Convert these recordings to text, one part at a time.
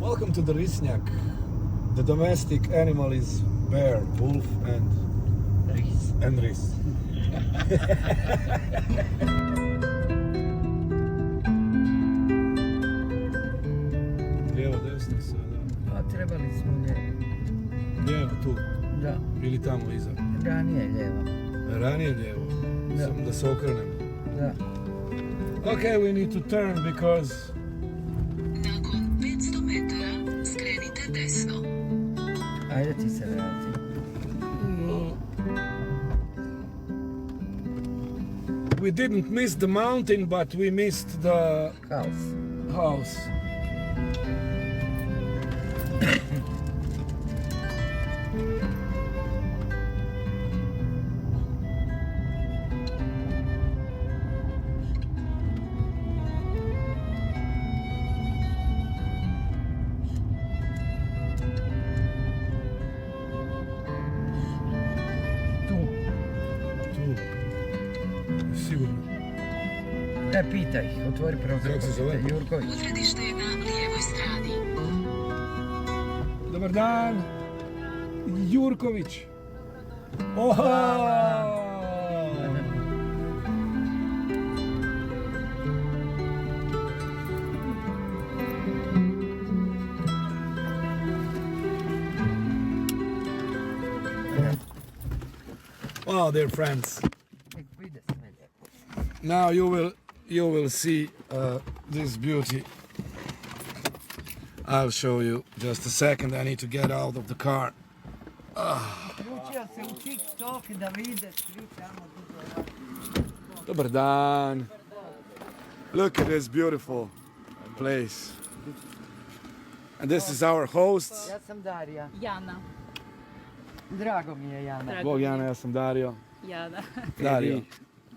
Welcome to the Risnjak. The domestic animal is bear, wolf and ris. Lijevo, desno sada. Pa trebali smo lijevo. Lijevo, tu. Da, Ili tamo iza. ranije lijevo. Ranije lijevo. Da. Samo da se okrenem. Da. Okay, we need to turn because Nakon 500 metara skrenite desno. Ajde ti se vrati. we didn't miss the mountain, but we missed the House. house. Tu. Tu. Sigurno. Pitaj ih, otvori prozor. Kako se zove? Jurković. Odredište je na lijevoj strani. Dobar dan. Jurković. Oha! Well, dear friends, Nek vide sve lijepo. now you will see this beauty. I'll show you. Just a second. I need to get out of the car. Uključio se u TikTok da vide svi tamo dugo. Dobar dan. Look at this beautiful place. And this is our host. Ja sam Darija. Jana. Drago mi je, Jana. Drago Bog mi je. Jana, ja sam Dario. Jana. Dario.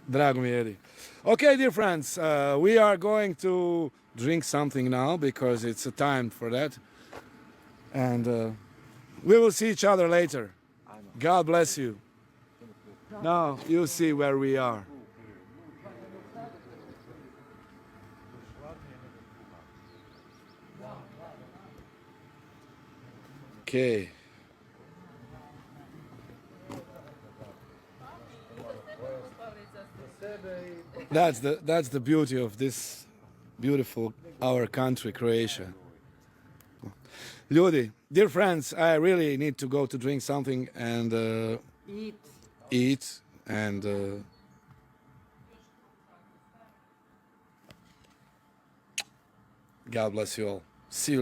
Drago mi je, Edi. Okay, dear friends, we are going to drink something now because it's a time for that. And we will see each other later. God bless you. Now you see where we are. Okay. That's the beauty of this beautiful our country, Croatia. Ljudi, dear friends, I really need to go to drink something and eat and God bless you all. See you later.